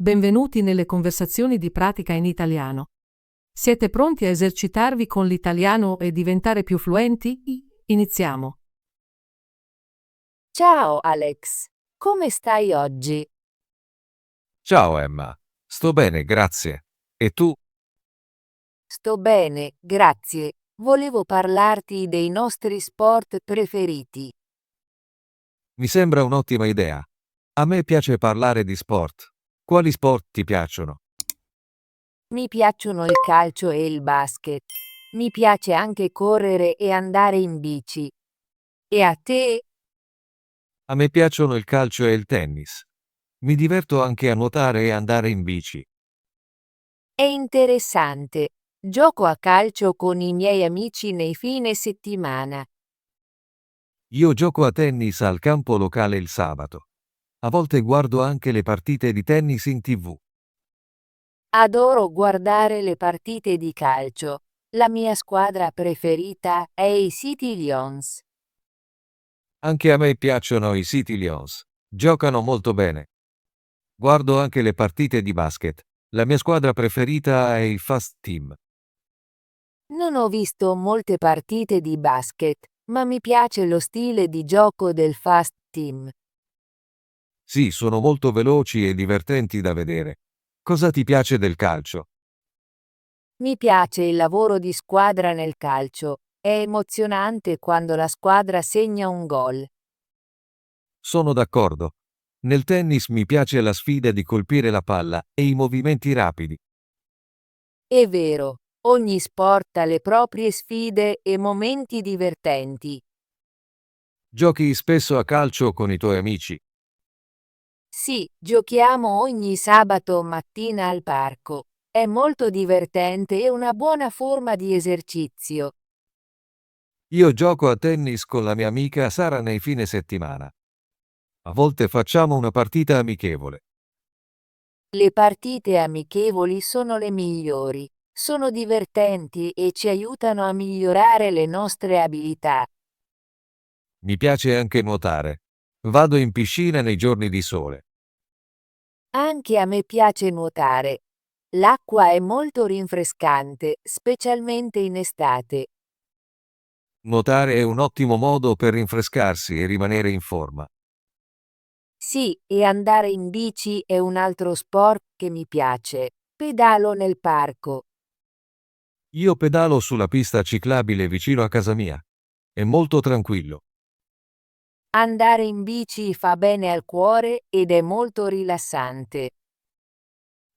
Benvenuti nelle conversazioni di pratica in italiano. Siete pronti a esercitarvi con l'italiano e diventare più fluenti? Iniziamo. Ciao Alex, come stai oggi? Ciao Emma, sto bene, grazie. E tu? Sto bene, grazie. Volevo parlarti dei nostri sport preferiti. Mi sembra un'ottima idea. A me piace parlare di sport. Quali sport ti piacciono? Mi piacciono il calcio e il basket. Mi piace anche correre e andare in bici. E a te? A me piacciono il calcio e il tennis. Mi diverto anche a nuotare e andare in bici. È interessante. Gioco a calcio con i miei amici nei fine settimana. Io gioco a tennis al campo locale il sabato. A volte guardo anche le partite di tennis in TV. Adoro guardare le partite di calcio. La mia squadra preferita è i City Lions. Anche a me piacciono i City Lions. Giocano molto bene. Guardo anche le partite di basket. La mia squadra preferita è il Fast Team. Non ho visto molte partite di basket, ma mi piace lo stile di gioco del Fast Team. Sì, sono molto veloci e divertenti da vedere. Cosa ti piace del calcio? Mi piace il lavoro di squadra nel calcio. È emozionante quando la squadra segna un gol. Sono d'accordo. Nel tennis mi piace la sfida di colpire la palla e i movimenti rapidi. È vero, ogni sport ha le proprie sfide e momenti divertenti. Giochi spesso a calcio con i tuoi amici. Sì, giochiamo ogni sabato mattina al parco. È molto divertente e una buona forma di esercizio. Io gioco a tennis con la mia amica Sara nei fine settimana. A volte facciamo una partita amichevole. Le partite amichevoli sono le migliori. Sono divertenti e ci aiutano a migliorare le nostre abilità. Mi piace anche nuotare. Vado in piscina nei giorni di sole. Anche a me piace nuotare. L'acqua è molto rinfrescante, specialmente in estate. Nuotare è un ottimo modo per rinfrescarsi e rimanere in forma. Sì, e andare in bici è un altro sport che mi piace. Pedalo nel parco. Io pedalo sulla pista ciclabile vicino a casa mia. È molto tranquillo. Andare in bici fa bene al cuore ed è molto rilassante.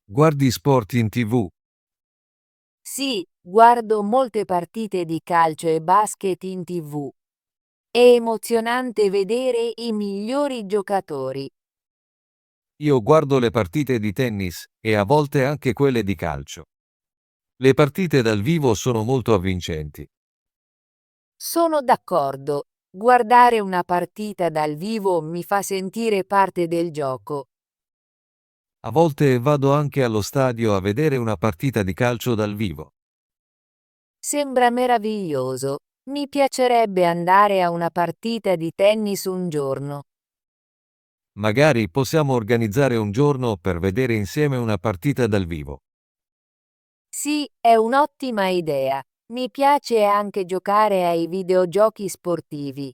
Guardi sport in TV. Sì, guardo molte partite di calcio e basket in TV. È emozionante vedere i migliori giocatori. Io guardo le partite di tennis e a volte anche quelle di calcio. Le partite dal vivo sono molto avvincenti. Sono d'accordo. Guardare una partita dal vivo mi fa sentire parte del gioco. A volte vado anche allo stadio a vedere una partita di calcio dal vivo. Sembra meraviglioso. Mi piacerebbe andare a una partita di tennis un giorno. Magari possiamo organizzare un giorno per vedere insieme una partita dal vivo. Sì, è un'ottima idea. Mi piace anche giocare ai videogiochi sportivi.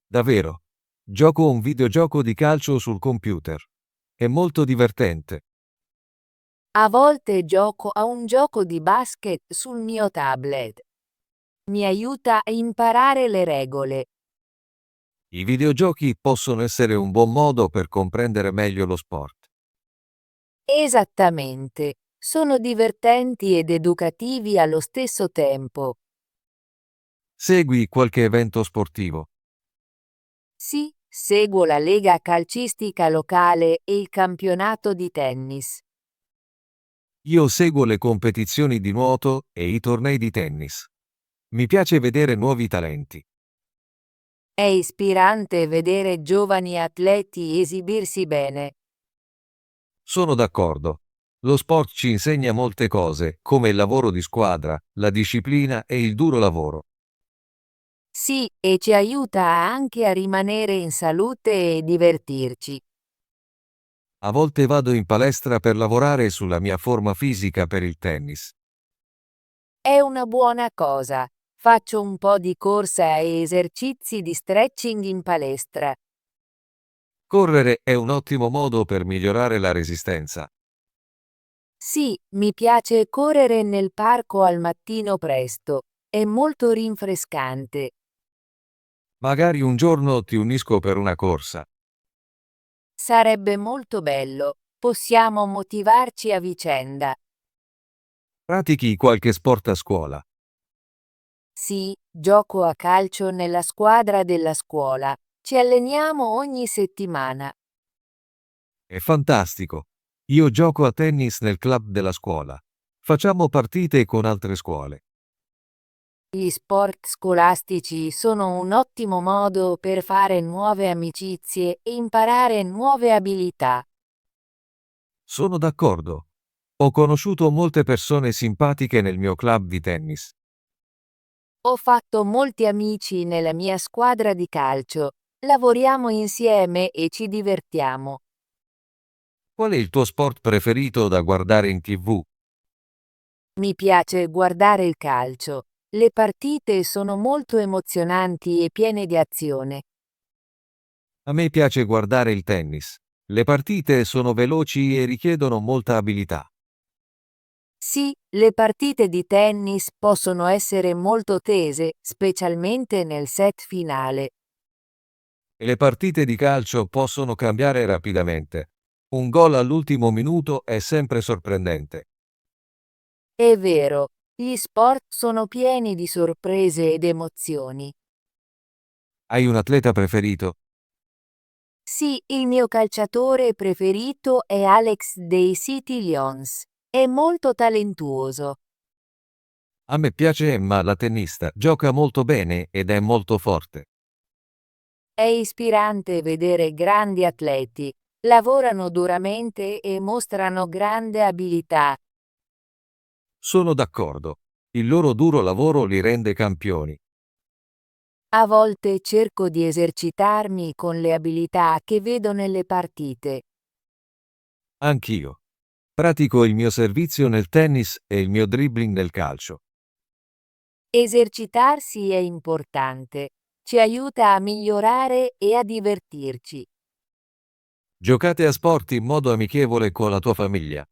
Davvero. Gioco un videogioco di calcio sul computer. È molto divertente. A volte gioco a un gioco di basket sul mio tablet. Mi aiuta a imparare le regole. I videogiochi possono essere un buon modo per comprendere meglio lo sport. Esattamente. Sono divertenti ed educativi allo stesso tempo. Segui qualche evento sportivo. Sì, seguo la lega calcistica locale e il campionato di tennis. Io seguo le competizioni di nuoto e i tornei di tennis. Mi piace vedere nuovi talenti. È ispirante vedere giovani atleti esibirsi bene. Sono d'accordo. Lo sport ci insegna molte cose, come il lavoro di squadra, la disciplina e il duro lavoro. Sì, e ci aiuta anche a rimanere in salute e divertirci. A volte vado in palestra per lavorare sulla mia forma fisica per il tennis. È una buona cosa. Faccio un po' di corsa e esercizi di stretching in palestra. Correre è un ottimo modo per migliorare la resistenza. Sì, mi piace correre nel parco al mattino presto. È molto rinfrescante. Magari un giorno ti unisco per una corsa. Sarebbe molto bello. Possiamo motivarci a vicenda. Pratichi qualche sport a scuola. Sì, gioco a calcio nella squadra della scuola. Ci alleniamo ogni settimana. È fantastico. Io gioco a tennis nel club della scuola. Facciamo partite con altre scuole. Gli sport scolastici sono un ottimo modo per fare nuove amicizie e imparare nuove abilità. Sono d'accordo. Ho conosciuto molte persone simpatiche nel mio club di tennis. Ho fatto molti amici nella mia squadra di calcio. Lavoriamo insieme e ci divertiamo. Qual è il tuo sport preferito da guardare in TV? Mi piace guardare il calcio. Le partite sono molto emozionanti e piene di azione. A me piace guardare il tennis. Le partite sono veloci e richiedono molta abilità. Sì, le partite di tennis possono essere molto tese, specialmente nel set finale. E le partite di calcio possono cambiare rapidamente. Un gol all'ultimo minuto è sempre sorprendente. È vero, gli sport sono pieni di sorprese ed emozioni. Hai un atleta preferito? Sì, il mio calciatore preferito è Alex dei City Lions. È molto talentuoso. A me piace Emma, la tennista, gioca molto bene ed è molto forte. È ispirante vedere grandi atleti. Lavorano duramente e mostrano grande abilità. Sono d'accordo. Il loro duro lavoro li rende campioni. A volte cerco di esercitarmi con le abilità che vedo nelle partite. Anch'io. Pratico il mio servizio nel tennis e il mio dribbling nel calcio. Esercitarsi è importante. Ci aiuta a migliorare e a divertirci. Giocate a sport in modo amichevole con la tua famiglia.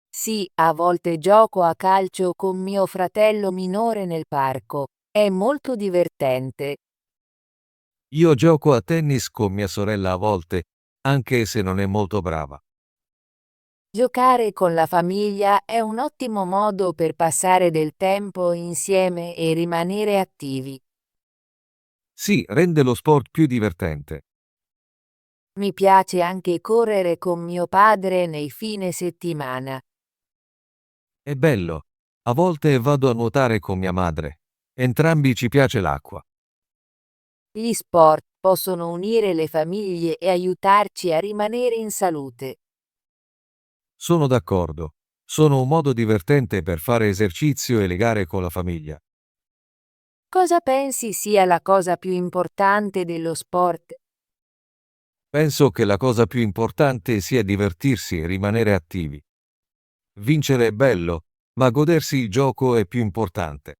Sì, a volte gioco a calcio con mio fratello minore nel parco. È molto divertente. Io gioco a tennis con mia sorella a volte, anche se non è molto brava. Giocare con la famiglia è un ottimo modo per passare del tempo insieme e rimanere attivi. Sì, rende lo sport più divertente. Mi piace anche correre con mio padre nei fine settimana. È bello. A volte vado a nuotare con mia madre. Entrambi ci piace l'acqua. Gli sport possono unire le famiglie e aiutarci a rimanere in salute. Sono d'accordo. Sono un modo divertente per fare esercizio e legare con la famiglia. Cosa pensi sia la cosa più importante dello sport? Penso che la cosa più importante sia divertirsi e rimanere attivi. Vincere è bello, ma godersi il gioco è più importante.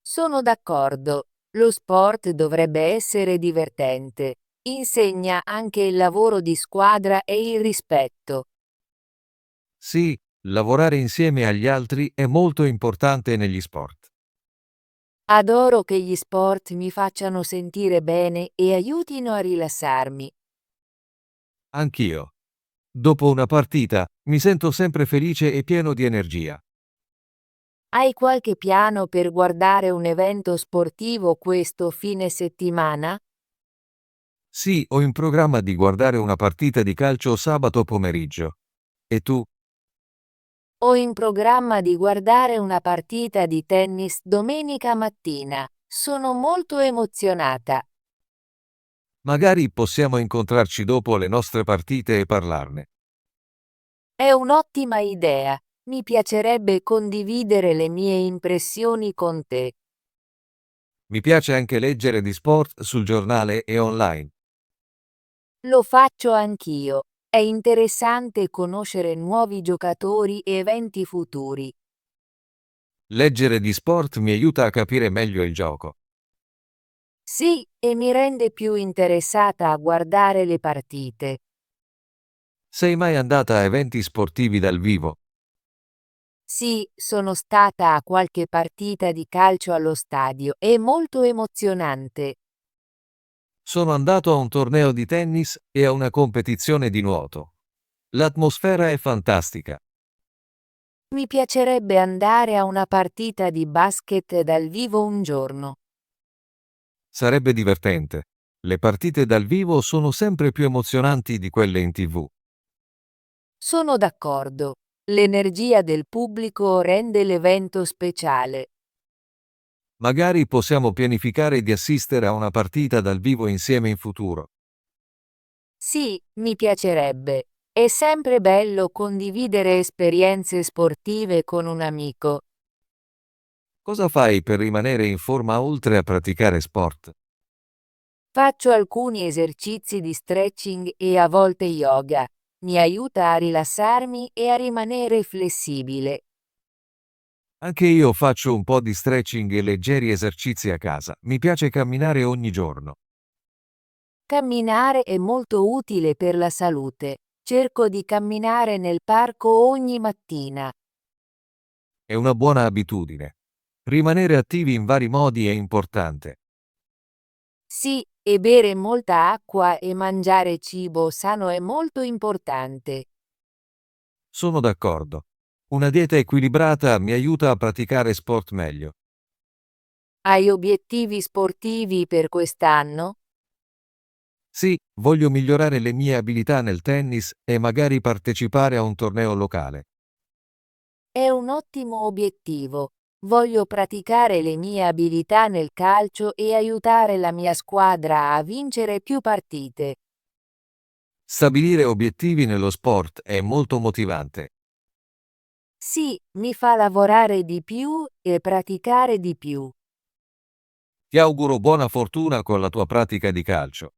Sono d'accordo. Lo sport dovrebbe essere divertente. Insegna anche il lavoro di squadra e il rispetto. Sì, lavorare insieme agli altri è molto importante negli sport. Adoro che gli sport mi facciano sentire bene e aiutino a rilassarmi. Anch'io. Dopo una partita, mi sento sempre felice e pieno di energia. Hai qualche piano per guardare un evento sportivo questo fine settimana? Sì, ho in programma di guardare una partita di calcio sabato pomeriggio. E tu? Ho in programma di guardare una partita di tennis domenica mattina. Sono molto emozionata. Magari possiamo incontrarci dopo le nostre partite e parlarne. È un'ottima idea. Mi piacerebbe condividere le mie impressioni con te. Mi piace anche leggere di sport sul giornale e online. Lo faccio anch'io. È interessante conoscere nuovi giocatori e eventi futuri. Leggere di sport mi aiuta a capire meglio il gioco. Sì, e mi rende più interessata a guardare le partite. Sei mai andata a eventi sportivi dal vivo? Sì, sono stata a qualche partita di calcio allo stadio, è molto emozionante. Sono andato a un torneo di tennis e a una competizione di nuoto. L'atmosfera è fantastica. Mi piacerebbe andare a una partita di basket dal vivo un giorno. Sarebbe divertente. Le partite dal vivo sono sempre più emozionanti di quelle in TV. Sono d'accordo. L'energia del pubblico rende l'evento speciale. Magari possiamo pianificare di assistere a una partita dal vivo insieme in futuro. Sì, mi piacerebbe. È sempre bello condividere esperienze sportive con un amico. Cosa fai per rimanere in forma oltre a praticare sport? Faccio alcuni esercizi di stretching e a volte yoga. Mi aiuta a rilassarmi e a rimanere flessibile. Anche io faccio un po' di stretching e leggeri esercizi a casa. Mi piace camminare ogni giorno. Camminare è molto utile per la salute. Cerco di camminare nel parco ogni mattina. È una buona abitudine. Rimanere attivi in vari modi è importante. Sì, e bere molta acqua e mangiare cibo sano è molto importante. Sono d'accordo. Una dieta equilibrata mi aiuta a praticare sport meglio. Hai obiettivi sportivi per quest'anno? Sì, voglio migliorare le mie abilità nel tennis e magari partecipare a un torneo locale. È un ottimo obiettivo. Voglio praticare le mie abilità nel calcio e aiutare la mia squadra a vincere più partite. Stabilire obiettivi nello sport è molto motivante. Sì, mi fa lavorare di più e praticare di più. Ti auguro buona fortuna con la tua pratica di calcio.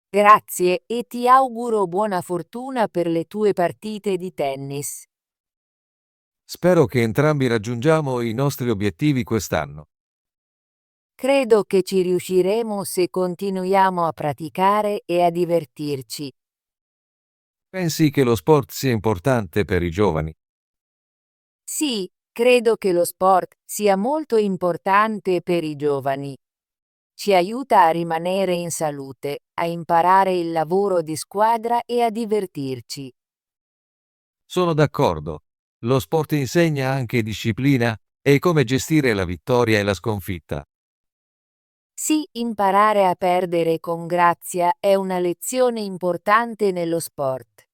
Grazie e ti auguro buona fortuna per le tue partite di tennis. Spero che entrambi raggiungiamo i nostri obiettivi quest'anno. Credo che ci riusciremo se continuiamo a praticare e a divertirci. Pensi che lo sport sia importante per i giovani? Sì, credo che lo sport sia molto importante per i giovani. Ci aiuta a rimanere in salute, a imparare il lavoro di squadra e a divertirci. Sono d'accordo. Lo sport insegna anche disciplina e come gestire la vittoria e la sconfitta. Sì, imparare a perdere con grazia è una lezione importante nello sport.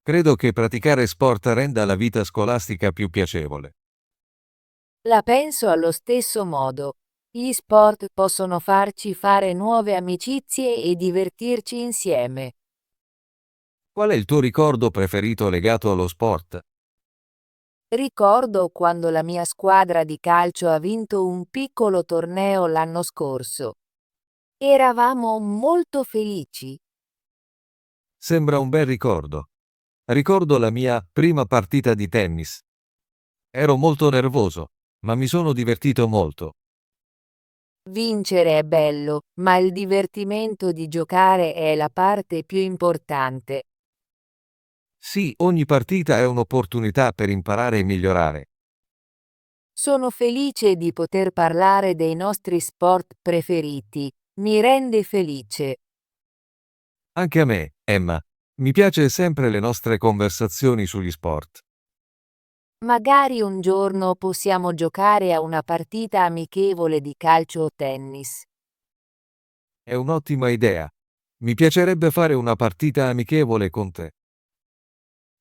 Credo che praticare sport renda la vita scolastica più piacevole. La penso allo stesso modo. Gli sport possono farci fare nuove amicizie e divertirci insieme. Qual è il tuo ricordo preferito legato allo sport? Ricordo quando la mia squadra di calcio ha vinto un piccolo torneo l'anno scorso. Eravamo molto felici. Sembra un bel ricordo. Ricordo la mia prima partita di tennis. Ero molto nervoso, ma mi sono divertito molto. Vincere è bello, ma il divertimento di giocare è la parte più importante. Sì, ogni partita è un'opportunità per imparare e migliorare. Sono felice di poter parlare dei nostri sport preferiti. Mi rende felice. Anche a me, Emma. Mi piace sempre le nostre conversazioni sugli sport. Magari un giorno possiamo giocare a una partita amichevole di calcio o tennis. È un'ottima idea. Mi piacerebbe fare una partita amichevole con te.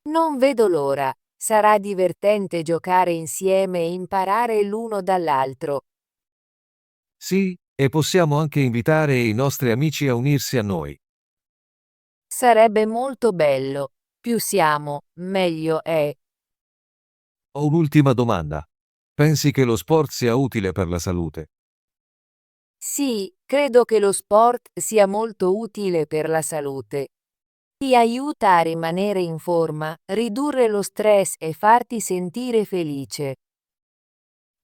Non vedo l'ora. Sarà divertente giocare insieme e imparare l'uno dall'altro. Sì, e possiamo anche invitare i nostri amici a unirsi a noi. Sarebbe molto bello. Più siamo, meglio è. Ho un'ultima domanda. Pensi che lo sport sia utile per la salute? Sì, credo che lo sport sia molto utile per la salute. Ti aiuta a rimanere in forma, ridurre lo stress e farti sentire felice.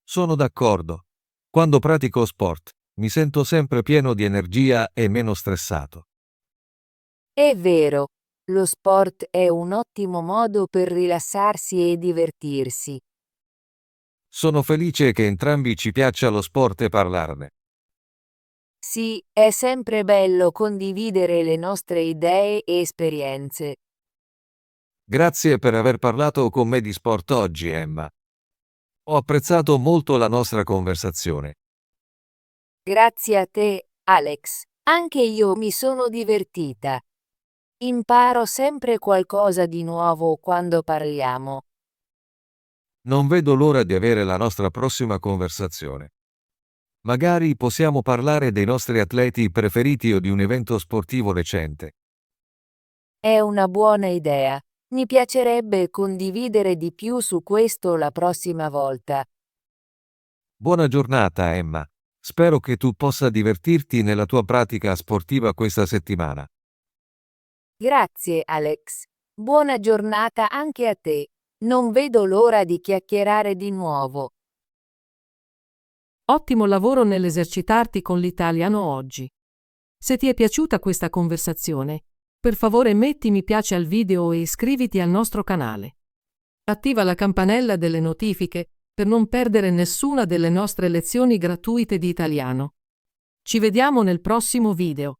Sono d'accordo. Quando pratico sport, mi sento sempre pieno di energia e meno stressato. È vero, lo sport è un ottimo modo per rilassarsi e divertirsi. Sono felice che entrambi ci piaccia lo sport e parlarne. Sì, è sempre bello condividere le nostre idee e esperienze. Grazie per aver parlato con me di sport oggi, Emma. Ho apprezzato molto la nostra conversazione. Grazie a te, Alex. Anche io mi sono divertita. Imparo sempre qualcosa di nuovo quando parliamo. Non vedo l'ora di avere la nostra prossima conversazione. Magari possiamo parlare dei nostri atleti preferiti o di un evento sportivo recente. È una buona idea. Mi piacerebbe condividere di più su questo la prossima volta. Buona giornata, Emma. Spero che tu possa divertirti nella tua pratica sportiva questa settimana. Grazie, Alex. Buona giornata anche a te. Non vedo l'ora di chiacchierare di nuovo. Ottimo lavoro nell'esercitarti con l'italiano oggi. Se ti è piaciuta questa conversazione, per favore metti mi piace al video e iscriviti al nostro canale. Attiva la campanella delle notifiche per non perdere nessuna delle nostre lezioni gratuite di italiano. Ci vediamo nel prossimo video.